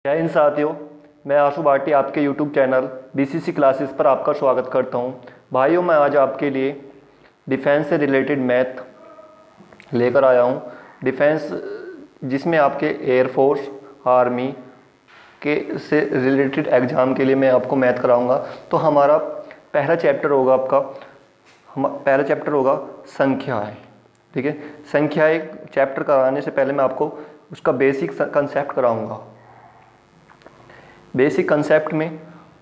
जय हिंद साथियों। मैं आशु भाटी आपके यूट्यूब चैनल बीसीसी क्लासेस पर आपका स्वागत करता हूं। भाइयों, मैं आज आपके लिए डिफेंस से रिलेटेड मैथ लेकर आया हूं। डिफेंस जिसमें आपके एयरफोर्स, आर्मी के से रिलेटेड एग्ज़ाम के लिए मैं आपको मैथ कराऊंगा। तो हमारा पहला चैप्टर होगा संख्याएँ। ठीक है, संख्याएँ चैप्टर कराने से पहले मैं आपको उसका बेसिक कंसेप्ट कराऊंगा। बेसिक कंसेप्ट में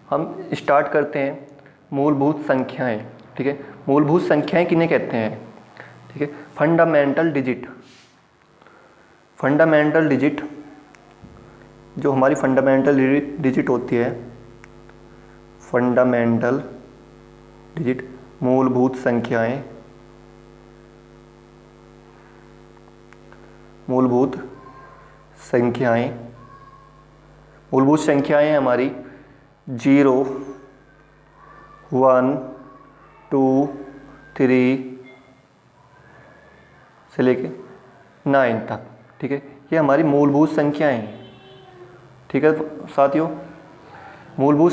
हम स्टार्ट करते हैं मूलभूत संख्याएं। ठीक है, मूलभूत संख्याएं किन्हें कहते हैं? ठीक है, फंडामेंटल डिजिट जो हमारी फंडामेंटल डिजिट होती है, फंडामेंटल डिजिट मूलभूत संख्याएं, मूलभूत संख्याएं हमारी 0, 1, 2, 3 से लेके 9 तक। ठीक है, ये हमारी मूलभूत संख्याएं हैं। ठीक है साथियों, मूलभूत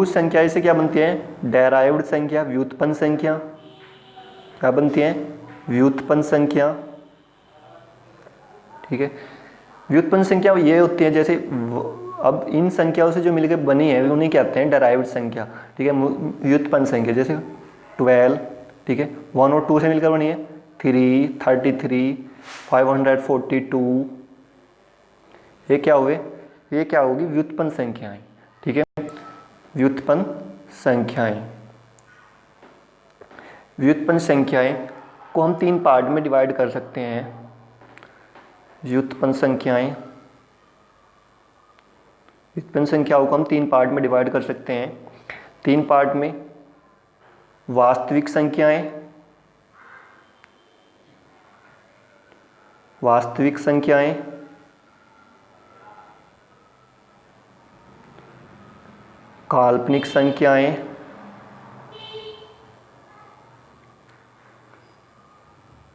संख्याएं से क्या बनती हैं? डेराइव्ड संख्या, व्युत्पन्न संख्या। क्या बनती हैं? व्युत्पन्न संख्या। ठीक है, व्युत्पन्न संख्या ये होती है, जैसे अब इन संख्याओं से जो मिलकर बनी है उन्हें कहते हैं डेराइव्ड संख्या। ठीक है, व्युत्पन्न संख्या जैसे 12, ठीक है, 1 और 2 से मिलकर बनी है 3, 33, 542। ये क्या होगी? व्युत्पन्न संख्याएं। ठीक है, व्युत्पन्न संख्याएं को हम 3 पार्ट में डिवाइड कर सकते हैं। व्युत्पन्न संख्याओं को हम 3 पार्ट में डिवाइड कर सकते हैं। 3 पार्ट में वास्तविक संख्याएं, काल्पनिक संख्याएं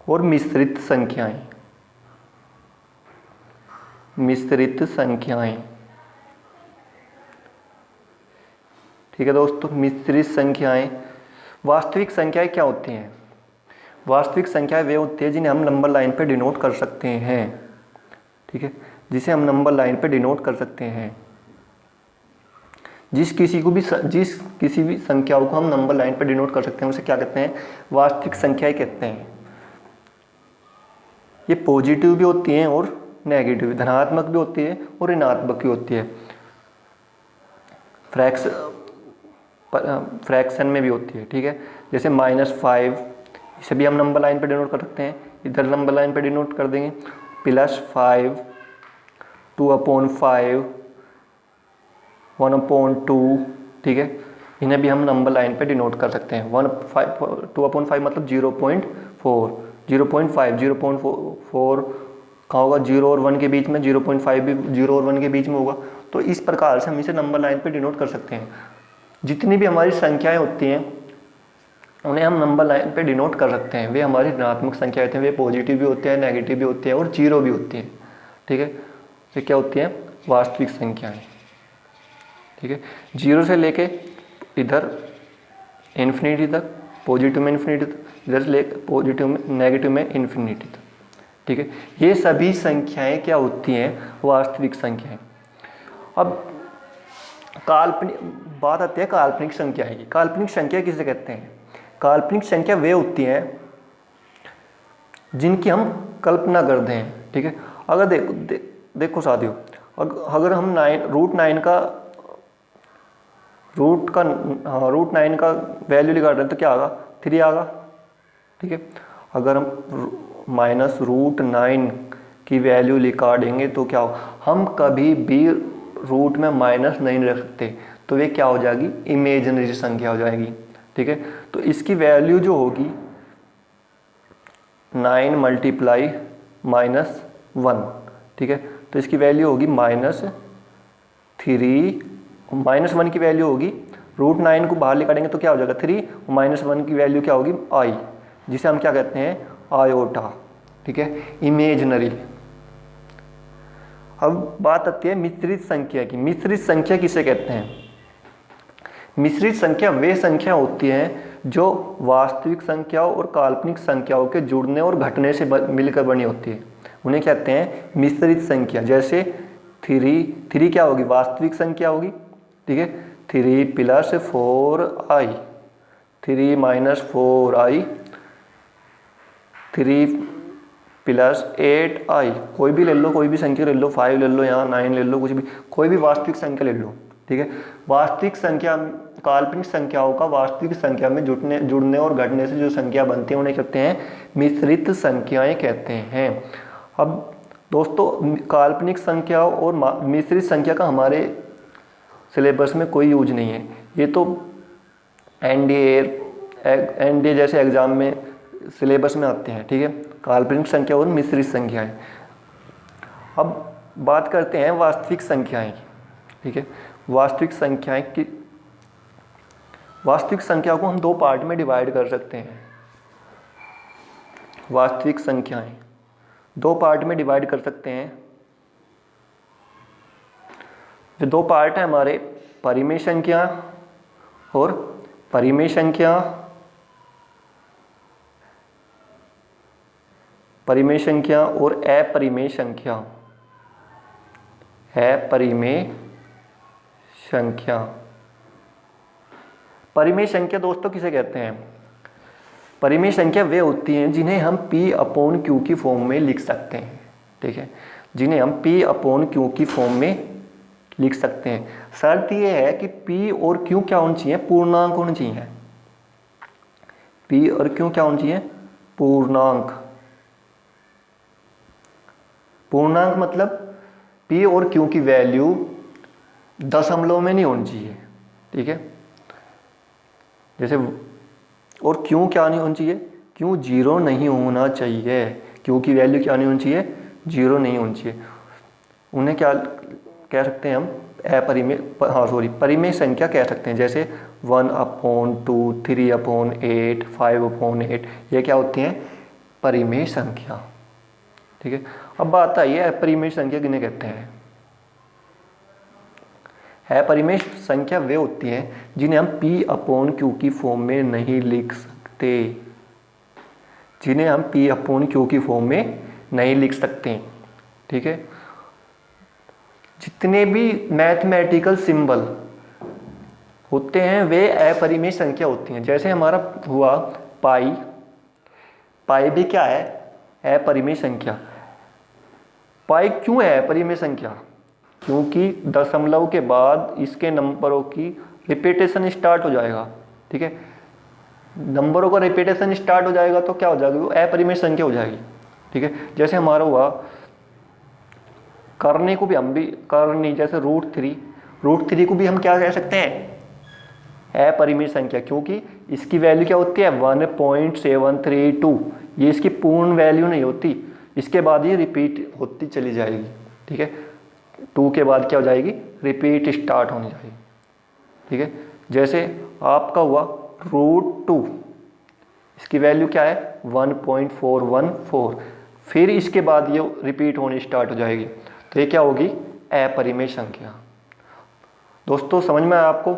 और मिश्रित संख्याएं। ठीक है दोस्तों, मिश्रित संख्याएं। वास्तविक संख्याएं क्या होती हैं? वास्तविक संख्याएं वे होती है जिन्हें हम नंबर लाइन पर डिनोट कर सकते हैं। ठीक है, जिसे हम नंबर लाइन पर डिनोट कर सकते हैं। जिस किसी भी संख्याओं को हम नंबर लाइन पर डिनोट कर सकते हैं उसे क्या कहते हैं? वास्तविक संख्याएं कहते हैं। ये पॉजिटिव भी होती हैं और नेगेटिव, धनात्मक भी होती है और ऋणात्मक भी होती है। फ्रैक्शन में भी होती है। ठीक है, जैसे -5, इसे भी हम नंबर लाइन पर डिनोट कर सकते हैं। इधर नंबर लाइन पर डिनोट कर देंगे +5, 2/5, 1/2। ठीक है, इन्हें भी हम नंबर लाइन पे डिनोट कर सकते हैं। 2/5 मतलब 0.4, 0.4 कहाँ होगा? 0 और 1 के बीच में। 0.5 भी 0 और 1 के बीच में होगा। तो इस प्रकार से हम इसे नंबर लाइन पे डिनोट कर सकते हैं। जितनी भी हमारी संख्याएं होती हैं उन्हें हम नंबर लाइन पे डिनोट कर सकते हैं। वे हमारी ऋणात्मक संख्या होती हैं, वे पॉजिटिव भी होते हैं, नेगेटिव भी होते हैं और 0 भी होती हैं। ठीक है, ये क्या होती हैं? वास्तविक संख्याएं। ठीक है, 0 से लेके इधर इन्फिनिटी तक, पॉजिटिव में इन्फिनिटी तक, इधर से लेकर पॉजिटिव में, नेगेटिव में इन्फिनिटी तक। ठीक है, ये सभी संख्याएं क्या होती हैं? वास्तविक संख्याएं। अब बात आती है काल्पनिक संख्याएं की। काल्पनिक संख्या किसे कहते हैं? काल्पनिक संख्या वे होती हैं जिनकी हम कल्पना करते हैं। ठीक है, अगर देखो साथियों, अगर हम रूट नाइन का वैल्यू निकाल रहे हैं तो क्या आएगा? 3 आएगा। ठीक है, अगर हम -√9 की वैल्यू निकालेंगे तो क्या होगा? हम कभी भी रूट में माइनस नहीं रख सकते, तो वे क्या हो जाएगी? इमेजिनरी संख्या हो जाएगी। ठीक है, तो इसकी वैल्यू जो होगी 9 × -1। ठीक है, तो इसकी वैल्यू होगी -3। -1 की वैल्यू होगी, √9 को बाहर निकालेंगे तो क्या हो जाएगा? 3। -1 की वैल्यू क्या होगी? i, जिसे हम क्या कहते हैं? आयोटा। ठीक है, इमेजिनरी। अब बात आती है मिश्रित संख्या की। मिश्रित संख्या किसे कहते हैं? मिश्रित संख्या वे संख्या होती है जो वास्तविक संख्याओं और काल्पनिक संख्याओं के जुड़ने और घटने से मिलकर बनी होती है, उन्हें कहते हैं मिश्रित संख्या। जैसे थ्री क्या होगी? वास्तविक संख्या होगी, ठीक है। 3 + 4i, 3 - 4i, 3 + 8i, कोई भी ले लो, कोई भी संख्या ले लो, 5 ले लो, यहाँ 9 ले लो, कुछ भी, कोई भी वास्तविक संख्या ले लो, ठीक है। वास्तविक संख्या, काल्पनिक संख्याओं का वास्तविक संख्या में जुड़ने और घटने से जो संख्या बनती है उन्हें कहते हैं मिश्रित संख्याएं कहते हैं। अब दोस्तों काल्पनिक संख्याओं और मिश्रित संख्या का हमारे सिलेबस में कोई यूज नहीं है, ये तो एनडीए जैसे एग्जाम में सिलेबस में आते हैं, ठीक है, काल्पनिक संख्या और मिश्रित संख्याएं। अब बात करते हैं वास्तविक संख्याएं की, ठीक है। वास्तविक संख्या को हम 2 पार्ट में डिवाइड कर सकते हैं। वास्तविक संख्याएं 2 पार्ट में डिवाइड कर सकते हैं। जो 2 पार्ट हैं हमारे, परिमेय संख्या और परिमेय संख्या, परिमेय संख्या और अपरिमेय संख्या। अपरिमेय संख्या, परिमेय संख्या दोस्तों किसे कहते हैं? परिमेय संख्या वे होती हैं जिन्हें हम P/Q की फॉर्म में लिख सकते हैं, ठीक है, जिन्हें हम P/Q की फॉर्म में लिख सकते हैं। शर्त यह है कि P और Q क्या होनी चाहिए? पूर्णांक होने चाहिए। P और Q क्या होनी चाहिए? पूर्णांक। पूर्णांक मतलब P और Q की वैल्यू दशमलव में नहीं होनी चाहिए, ठीक है। जैसे और Q क्या नहीं होनी चाहिए? Q 0 नहीं होना चाहिए। Q की वैल्यू क्या नहीं होनी चाहिए? 0 नहीं होनी चाहिए। उन्हें क्या कह सकते हैं हम? परिमेय संख्या कह सकते हैं। जैसे 1/2, 3/8, 5/8, ये क्या होती हैं? परिमेय संख्या, ठीक है। अब बात आई है अपरिमेय संख्या किन्हें कहते हैं? अपरिमेय संख्या वे होती हैं जिन्हें हम P/Q की फॉर्म में नहीं लिख सकते, जिन्हें हम P/Q की फॉर्म में नहीं लिख सकते, ठीक है। जितने भी मैथमेटिकल सिंबल होते हैं वे अपरिमेय संख्या होती हैं। जैसे हमारा हुआ पाई, पाई भी क्या है? अपरिमेय संख्या। पाई क्यों है अपरिमेय संख्या? क्योंकि दशमलव के बाद इसके नंबरों की रिपीटेशन स्टार्ट हो जाएगा, ठीक है। नंबरों का रिपीटेशन स्टार्ट हो जाएगा तो क्या हो जाएगी? वो अपरिमेय संख्या हो जाएगी, ठीक है। जैसे हमारा हुआ करने को भी हम भी करनी, जैसे √3 को भी हम क्या कह सकते हैं? अपरिमेय संख्या, क्योंकि इसकी वैल्यू क्या होती है? 1.732। ये इसकी पूर्ण वैल्यू नहीं होती, इसके बाद ये रिपीट होती चली जाएगी, ठीक है। 2 के बाद क्या हो जाएगी? रिपीट स्टार्ट होने जाएगी, ठीक है। जैसे आपका हुआ √2, इसकी वैल्यू क्या है? 1.414, फिर इसके बाद ये रिपीट होनी स्टार्ट हो जाएगी, तो ये क्या होगी? अपरिमेय संख्या। दोस्तों समझ में आया आपको?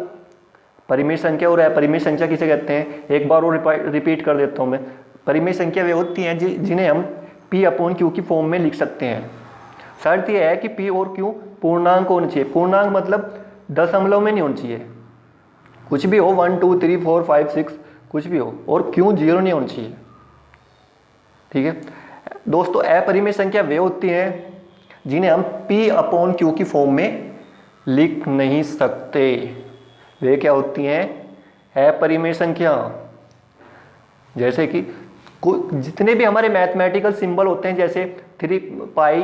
परिमेय संख्या और अपरिमेय संख्या किसे कहते हैं? एक बार और रिपीट कर देता हूँ मैं। परिमेय संख्या वे होती हैं जिन्हें हम P/Q की फॉर्म में लिख सकते हैं। शर्त यह है कि P और Q पूर्णांक होने चाहिए। पूर्णांक मतलब दशमलव में नहीं होनी चाहिए, कुछ भी हो, 1 2 3 4 5 6 कुछ भी हो, और Q 0 नहीं होनी चाहिए, ठीक है। दोस्तों अपरिमेय संख्या वे होती हैं जिन्हें हम P/Q की फॉर्म में लिख नहीं सकते। वे क्या होती हैं? अपरिमेय संख्या। जैसे कि जितने भी हमारे मैथमेटिकल सिंबल होते हैं, जैसे पाई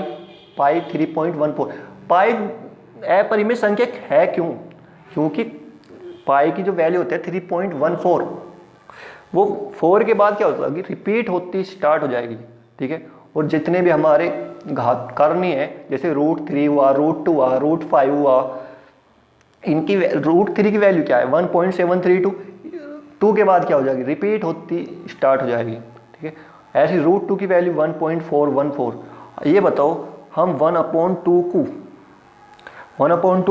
3.14, पाई अपरिमेय संख्या है। क्यों? क्योंकि पाई की जो वैल्यू होती है 3.14, वो 4 के बाद क्या होता है? रिपीट होती स्टार्ट हो जाएगी, ठीक है। और जितने भी हमारे घात करनी है, जैसे √3 हुआ, √2 हुआ, √5 हुआ, इनकी √3 की वैल्यू क्या है? 1.732। 2 के बाद क्या हो जाएगी? रिपीट होती स्टार्ट हो जाएगी, ठीक है। ऐसी √2 की वैल्यू 1.414। ये बताओ हम 1/2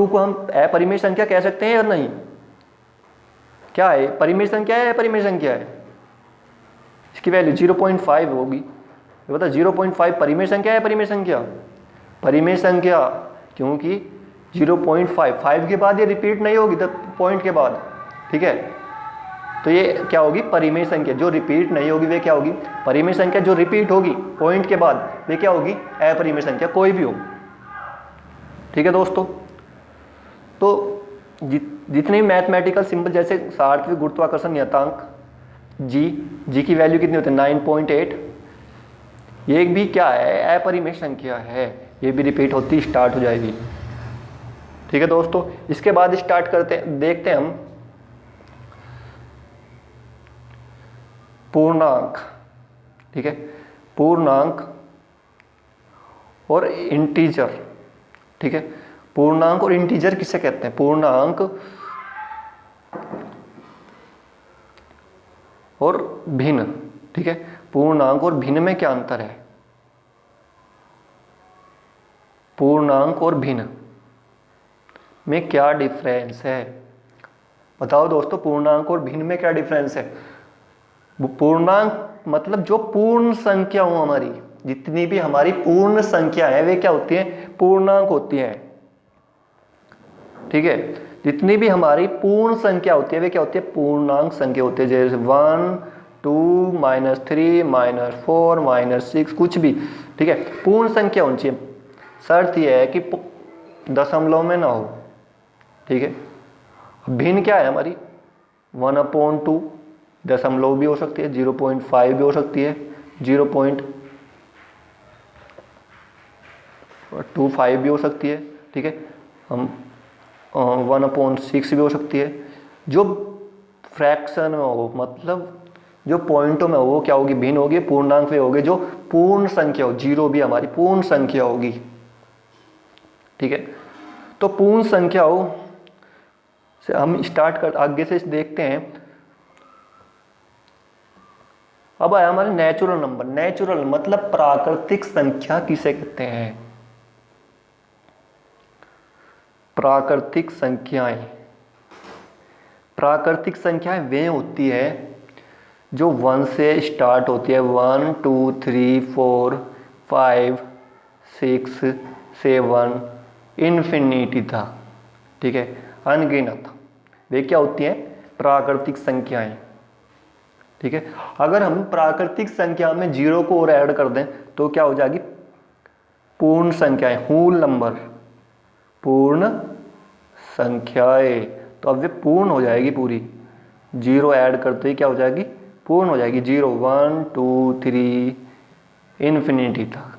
को हम अपरिमेय संख्या कह सकते हैं या नहीं? क्या है, परिमेय संख्या है या अपरिमेय संख्या है? इसकी वैल्यू 0.5 होगी। ये बता 0.5 परिमेय संख्या है अपरिमेय संख्या? परिमेय संख्या, क्योंकि 0.5 के बाद ये रिपीट नहीं होगी, पॉइंट के बाद, ठीक है। तो ये क्या होगी, परिमेय संख्या। जो रिपीट नहीं होगी वे क्या होगी, परिमेय संख्या। जो रिपीट होगी पॉइंट के बाद वे क्या होगी, अपरिमेय संख्या, कोई भी हो, ठीक है दोस्तों। तो जितने मैथमेटिकल सिंबल जैसे सार्थक गुरुत्वाकर्षण नियतांक जी की वैल्यू कितनी होती है, 9.8, ये भी क्या है, अपरिमेय संख्या है, ये भी रिपीट होती स्टार्ट हो जाएगी, ठीक है दोस्तों। इसके बाद स्टार्ट करते हैं, देखते हैं हम पूर्णांक, ठीक है, पूर्णांक और इंटीजर, ठीक है। पूर्णांक और इंटीजर किसे कहते हैं? पूर्णांक और भिन्न, ठीक है। पूर्णांक और भिन्न में क्या अंतर है? पूर्णांक और भिन्न में क्या डिफरेंस है? बताओ दोस्तों, पूर्णांक और भिन्न में क्या डिफरेंस है? पूर्णांक मतलब जो पूर्ण संख्या हो हमारी, जितनी भी हमारी पूर्ण संख्या है वे क्या होती हैं, पूर्णांक होती हैं, ठीक है। जितनी भी हमारी पूर्ण संख्या होती है वे क्या होती है, पूर्णांक संख्या होती है। जैसे 1, 2, -3, -4, -6, कुछ भी, ठीक है, पूर्ण संख्या होनी चाहिए। शर्त यह है कि दशमलव में ना हो, ठीक है। भिन्न क्या है हमारी, 1/2, दशमलव भी हो सकती है, 0.5 भी हो सकती है, 0.25 भी हो सकती है, ठीक है। हम 1/6 भी हो सकती है। जो फ्रैक्शन में हो, मतलब जो पॉइंटों में हो, वो क्या होगी, भिन्न होगी। पूर्णांक वे होगी जो पूर्ण संख्या हो, 0 भी हमारी पूर्ण संख्या होगी, ठीक है। तो पूर्ण संख्या हो से हम स्टार्ट कर, आगे से देखते हैं। अब आया हमारे नेचुरल नंबर। नेचुरल मतलब प्राकृतिक संख्या किसे कहते हैं? प्राकृतिक संख्याएं, प्राकृतिक संख्याएं वे होती है जो 1 से स्टार्ट होती है, 1, 2, 3, 4, 5, 6, 7, इन्फिनिटी तक, ठीक है, अनगिनत। वे क्या होती हैं, प्राकृतिक संख्याएं, ठीक है। अगर हम प्राकृतिक संख्या में 0 को और ऐड कर दें तो क्या हो जाएगी, पूर्ण संख्याएं, होल नंबर, पूर्ण संख्याएं। तो अब वे पूर्ण हो जाएगी पूरी, 0 ऐड करते ही क्या हो जाएगी, पूर्ण हो जाएगी। 0, 1, 2, 3, इन्फिनिटी तक,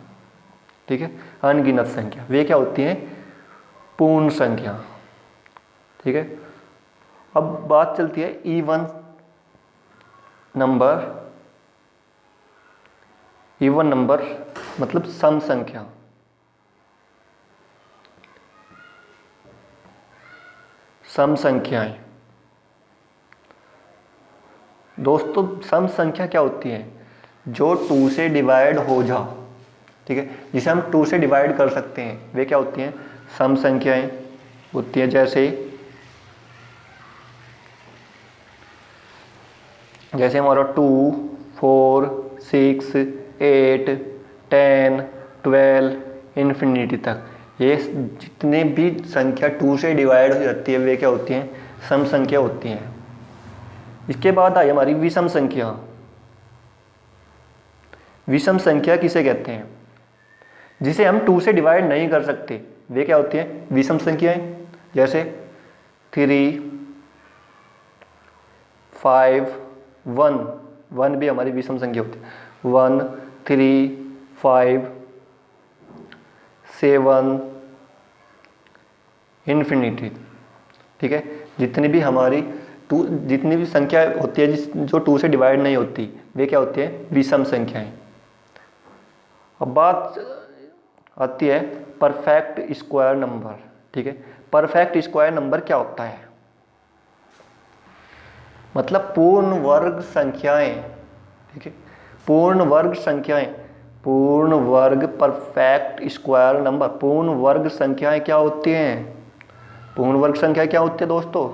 ठीक है, अनगिनत संख्या, वे क्या होती हैं, पूर्ण संख्या, ठीक है। अब बात चलती है इवन नंबर। इवन नंबर मतलब सम संख्या। सम संख्याएं दोस्तों, सम संख्या क्या होती है, जो 2 से डिवाइड हो जा, ठीक है, जिसे हम 2 से डिवाइड कर सकते हैं, वे क्या होती हैं, सम संख्याएं होती हैं। जैसे हमारा 2, 4, 6, 8, 10, 12, इन्फिनिटी तक, ये जितने भी संख्या 2 से डिवाइड हो जाती है वे क्या होती हैं, सम संख्या होती हैं। इसके बाद आई हमारी विषम संख्या। विषम संख्या किसे कहते हैं, जिसे हम 2 से डिवाइड नहीं कर सकते, वे क्या होती हैं, विषम संख्याएं। जैसे 3, 5, 1 भी हमारी विषम संख्या होती है। 1, 3, 5, 7, इन्फिनिटी, ठीक है। जितनी भी संख्या होती है जो 2 से डिवाइड नहीं होती, वे क्या होती है, विषम संख्याएं। अब बात आती है परफेक्ट स्क्वायर नंबर, ठीक है। परफेक्ट स्क्वायर नंबर क्या होता है, मतलब पूर्ण वर्ग संख्याएं, ठीक है, पूर्ण वर्ग संख्याएं। पूर्ण वर्ग परफेक्ट स्क्वायर नंबर। पूर्ण वर्ग संख्याएं क्या होती हैं? पूर्ण वर्ग संख्या क्या होती है दोस्तों?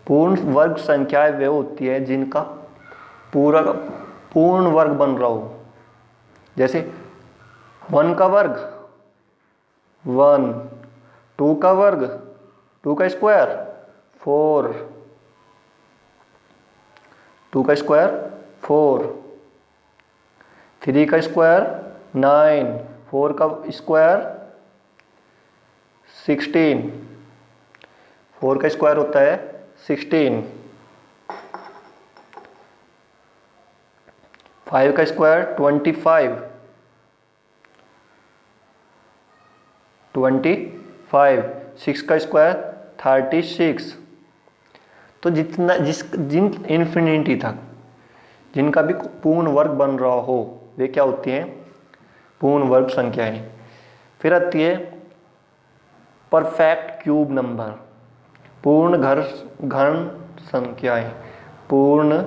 पूर्ण वर्ग संख्याएं वे होती है जिनका पूरा पूर्ण वर्ग बन रहा हो। जैसे 1 का वर्ग 1, 2 का वर्ग 2 का स्क्वायर 4, 2 का स्क्वायर 4, 3 का स्क्वायर 9, 4 का स्क्वायर 16, 4 का स्क्वायर होता है 16, 5 का स्क्वायर 25, 6 का स्क्वायर 36। तो जिन इन्फिनिटी तक जिनका भी पूर्ण वर्ग बन रहा हो वे क्या होती हैं? पूर्ण वर्ग संख्याएं। फिर आती है परफेक्ट क्यूब नंबर। पूर्ण घन संख्याएं। पूर्ण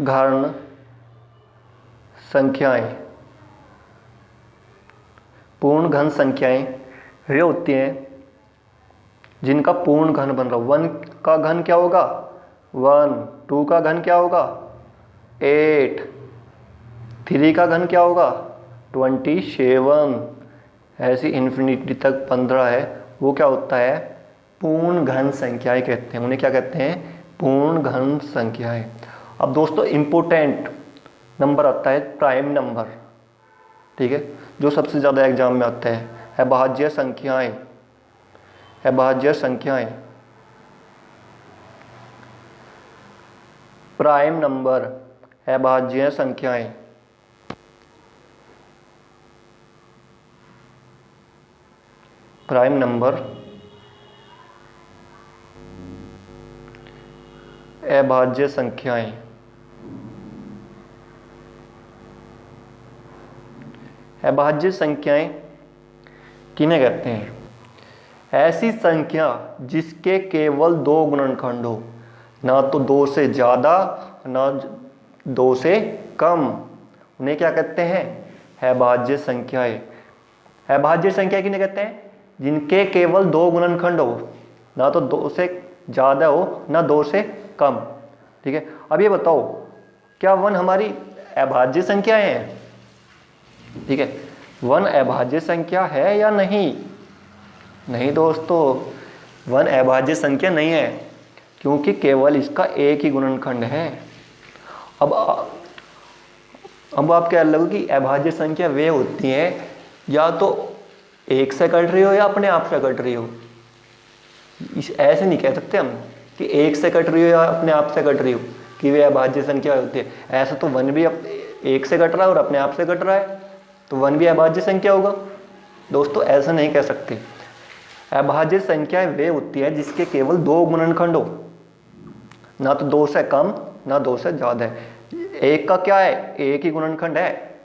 घन संख्याएं। पूर्ण घन संख्याएं वे होती हैं जिनका पूर्ण घन बन रहा हो। 1 का घन क्या होगा? 1, 2 का घन क्या होगा? 8, 3 का घन क्या होगा? 27, ऐसी इन्फिनिटी तक 15 है, वो क्या होता है? पूर्ण घन संख्याएं कहते हैं। उन्हें क्या कहते हैं? पूर्ण घन संख्याएं। अब दोस्तों इम्पोर्टेंट नंबर आता है प्राइम नंबर, ठीक है, जो सबसे ज़्यादा एग्जाम में आता है। अभाज्य संख्याएं। अभाज्य संख्याएं, प्राइम नंबर, अभाज्य संख्याएं। प्राइम नंबर, अभाज्य संख्याएं। अभाज्य संख्याएं किन्हें कहते हैं? ऐसी संख्या जिसके केवल 2 गुणनखंड हो, ना तो 2 से ज़्यादा ना 2 से कम, उन्हें क्या कहते हैं? अभाज्य संख्याएं। अभाज्य संख्या किन्हें कहते हैं? जिनके केवल 2 गुणनखंड हो, ना तो 2 से ज़्यादा हो ना 2 से कम, ठीक है। अब ये बताओ, क्या 1 हमारी अभाज्य संख्या है? ठीक है, 1 अभाज्य संख्या है या नहीं? नहीं दोस्तों, 1 अभाज्य संख्या नहीं है, क्योंकि केवल इसका एक ही गुणनखंड है। अब आप कह लगो कि अभाज्य संख्या वे होती है या तो 1 से कट रही हो या अपने आप से कट रही हो। ऐसे नहीं कह सकते हम कि 1 से कट रही हो या अपने आप से कट रही हो कि वे अभाज्य संख्या होती है। ऐसा तो 1 भी 1 से कट रहा है और अपने आप से कट रहा है, तो 1 भी अभाज्य संख्या होगा। दोस्तों ऐसा नहीं कह सकते। अभाज्य संख्या वे होती है जिसके केवल 2 गुणनखंड हो, ना तो 2 से कम ना 2 से ज़्यादा है। 1 का क्या है? एक ही गुणनखंड है,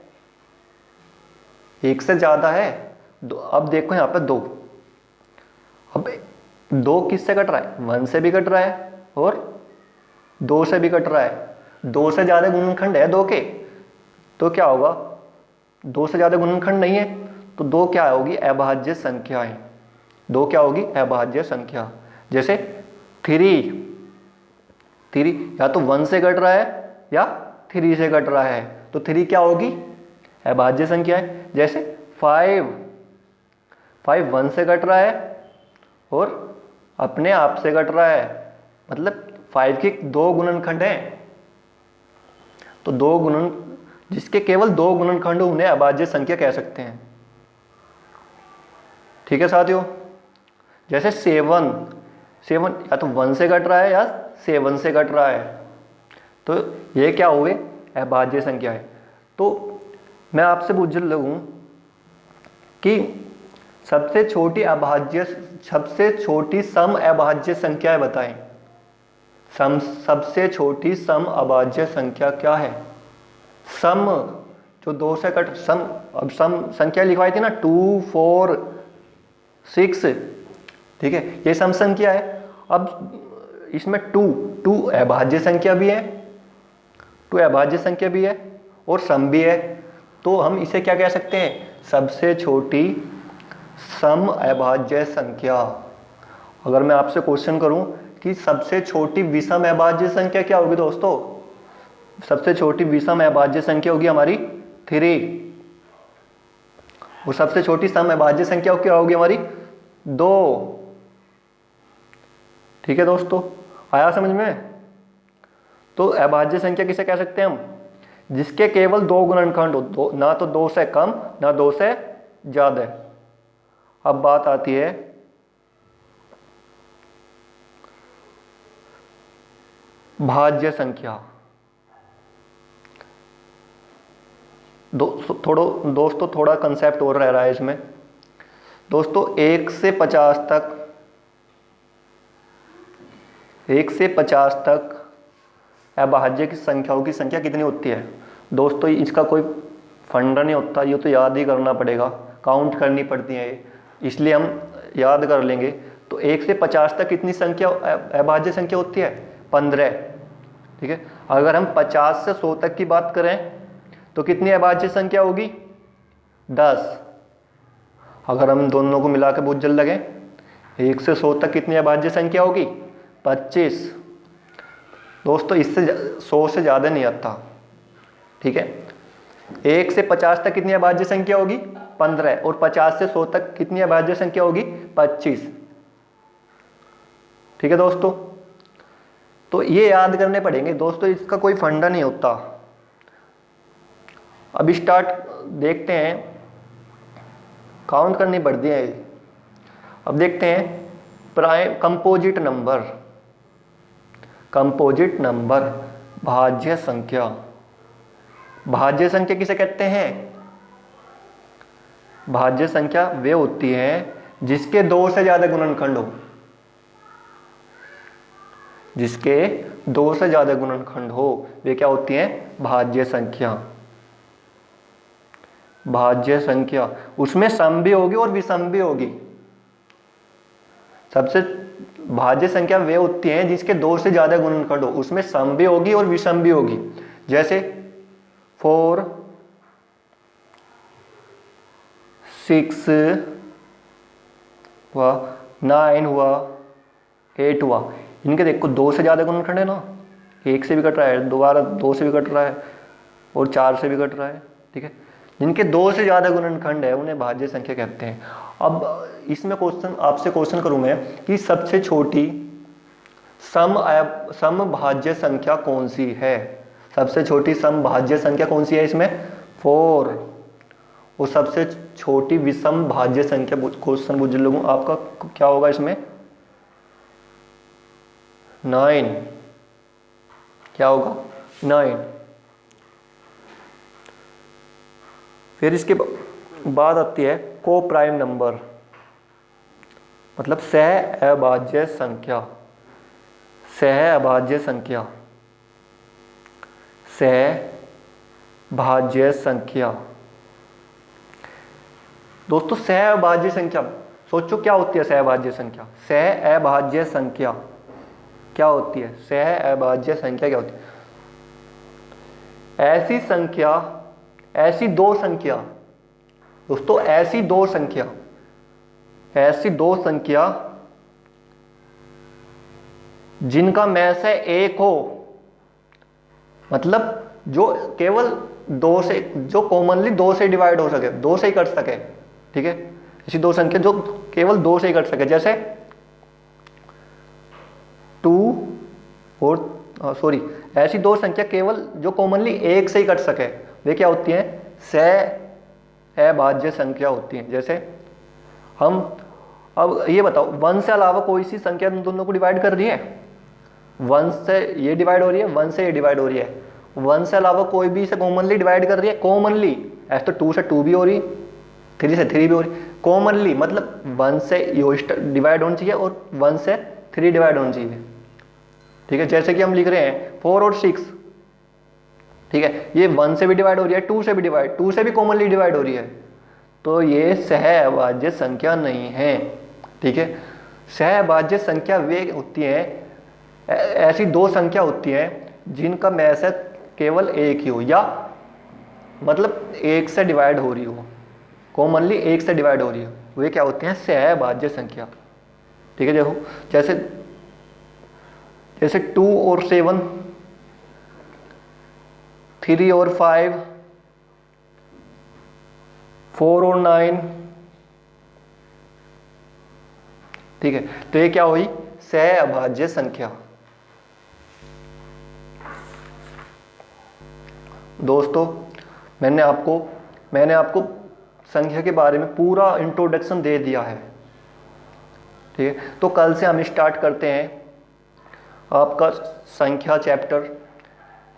1 से ज़्यादा है। अब देखो यहाँ पे 2, अब 2 किससे कट रहा है? 1 से भी कट रहा है और 2 से भी कट रहा है। 2 से ज़्यादा गुणनखंड है 2 के, तो क्या होगा? 2 से ज़्यादा गुणनखंड नहीं है, तो 2 क्या होगी? अभाज्य संख्याएं। 2 क्या होगी? अभाज्य संख्या। जैसे 3 या तो 1 से कट रहा है या 3 से कट रहा है, तो 3 क्या होगी? अभाज्य संख्या है। जैसे 5 1 से कट रहा है और अपने आप से कट रहा है, मतलब 5 के 2 गुणनखंड हैं, तो जिसके केवल 2 गुणनखंड उन्हें अभाज्य संख्या कह सकते हैं। ठीक है साथियों। जैसे 7 या तो 1 से कट रहा है या 7 से कट रहा है, तो ये क्या हुए? अभाज्य संख्या है। तो मैं आपसे पूछ लगूं कि सबसे छोटी सम अभाज्य संख्या बताएं। सबसे छोटी सम अभाज्य संख्या क्या है? सम जो 2 से कट सम, अब सम संख्या लिखवाई थी ना 2 4 6, ठीक है, ये सम संख्या है। अब इसमें 2 अभाज्य संख्या भी है, 2 अभाज्य संख्या भी है और सम भी है, तो हम इसे क्या कह सकते हैं, सबसे छोटी सम अभाज्य संख्या। अगर मैं आपसे क्वेश्चन करूं कि सबसे छोटी विषम अभाज्य संख्या क्या होगी दोस्तों, सबसे छोटी विषम अभाज्य संख्या होगी हमारी 3, और सबसे छोटी सम अभाज्य संख्या क्या होगी हमारी 2। ठीक है दोस्तों, आया समझ में। तो अभाज्य संख्या किसे कह सकते हैं हम, जिसके केवल 2 गुणनखंड हो, ना तो 2 से कम ना 2 से ज्यादा। अब बात आती है भाज्य संख्या। दोस्तों थोड़ा कंसेप्ट और रह रहा है इसमें। दोस्तों 1 से 50 तक अभाज्य की संख्याओं की संख्या कितनी होती है। दोस्तों इसका कोई फंडा नहीं होता, ये तो याद ही करना पड़ेगा, काउंट करनी पड़ती है, इसलिए हम याद कर लेंगे। तो 1 से 50 तक कितनी संख्या अभाज्य संख्या होती है, 15। ठीक है, अगर हम 50 से 100 तक की बात करें तो कितनी अभाज्य संख्या होगी, 10। अगर हम दोनों को मिला के बहुत जल्द लगे, 1 से 100 तक कितनी अभाज्य संख्या होगी, 25। दोस्तों इससे 100 से ज़्यादा नहीं आता। ठीक है, 1 से 50 तक कितनी अभाज्य संख्या होगी, 15, और 50 से 100 तक कितनी अभाज्य संख्या होगी, 25। ठीक है दोस्तों, तो ये याद करने पड़ेंगे दोस्तों, इसका कोई फंडा नहीं होता। अब स्टार्ट देखते हैं, काउंट करनी पड़ती है। अब देखते हैं प्राइम कंपोजिट नंबर भाज्य संख्या। भाज्य संख्या किसे कहते हैं, भाज्य संख्या वे होती है जिसके 2 से ज्यादा गुणनखंड हो, जिसके 2 से ज्यादा गुणनखंड हो, वे क्या होती हैं, भाज्य संख्या। भाज्य संख्या उसमें सम भी होगी और विषम भी होगी। सबसे भाज्य संख्या वे होती हैं जिसके 2 से ज्यादा गुणनखंड हो, उसमें सम भी होगी और विषम भी होगी। जैसे 4, 6 हुआ, 9 हुआ, 8 हुआ, इनके देखो 2 से ज्यादा गुणनखंड है ना, 1 से भी कट रहा है, दोबारा 2 से भी कट रहा है, और 4 से भी कट रहा है। ठीक है, जिनके 2 से ज्यादा गुणनखंड है उन्हें भाज्य संख्या कहते हैं। अब इसमें आपसे क्वेश्चन करूं मैं कि सबसे छोटी सम भाज्य संख्या कौन सी है, सबसे छोटी सम भाज्य संख्या कौन सी है इसमें, 4। और सबसे छोटी विषम भाज्य संख्या क्वेश्चन बुझ लोगों आपका क्या होगा इसमें, 9। क्या होगा, 9। फिर इसके बाद आती है को प्राइम नंबर, मतलब सह अभाज्य संख्या। सह अभाज्य संख्या, सह भाज्य संख्या। दोस्तों सह अभाज्य संख्या, सोचो क्या होती है सह अभाज्य संख्या। सह अभाज्य संख्या क्या होती है, सह अभाज्य संख्या क्या होती है, ऐसी संख्या, ऐसी 2 संख्या। दोस्तों ऐसी 2 संख्या, ऐसी 2 संख्या जिनका में से एक हो, मतलब जो केवल 2 से, जो कॉमनली 2 से डिवाइड हो सके, 2 से ही कट सके। ठीक है, ऐसी 2 संख्या जो केवल 2 से ही कट सके, जैसे 2 और ऐसी 2 संख्या केवल जो कॉमनली 1 से ही कट सके, वे क्या होती हैं, सह अभाज्य संख्या होती हैं। जैसे हम अब ये बताओ, 1 से अलावा कोई सी संख्या तुम दोनों को डिवाइड कर रही है, 1 से ये डिवाइड हो रही है, 1 से ये डिवाइड हो रही है, 1 से अलावा कोई भी इसे कॉमनली डिवाइड कर रही है, कॉमनली। ऐसे तो 2 से 2 भी हो रही, 3 से 3 भी हो रही, कॉमनली मतलब 1 से ये डिवाइड होनी चाहिए और 1 से 3 डिवाइड होनी चाहिए। ठीक है, जैसे कि हम लिख रहे हैं 4 और 6। ठीक है, ये 1 से भी डिवाइड हो रही है, 2 से भी डिवाइड, 2 से भी कॉमनली डिवाइड हो रही है, तो ये सह अभाज्य संख्या नहीं है। ठीक है, सह अभाज्य संख्या वे होती है, ऐसी 2 संख्या होती है जिनका में से केवल एक ही हो, या मतलब एक से डिवाइड हो रही हो, कॉमनली एक से डिवाइड हो रही हो, वे क्या होते हैं? सहभाज्य संख्या। ठीक है, देखो जैसे जैसे 2 और 7, 3 और 5, 4 और 9। ठीक है, तो ये क्या हुई? सहअभाज्य संख्या। दोस्तों मैंने आपको संख्या के बारे में पूरा इंट्रोडक्शन दे दिया है। ठीक है, तो कल से हम स्टार्ट करते हैं आपका संख्या चैप्टर,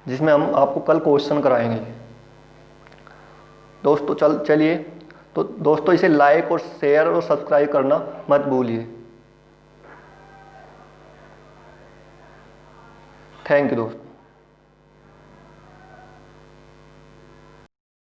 जिसमें हम आपको कल क्वेश्चन कराएंगे। दोस्तों चलिए, तो दोस्तों इसे लाइक और शेयर और सब्सक्राइब करना मत भूलिए। थैंक यू दोस्तों।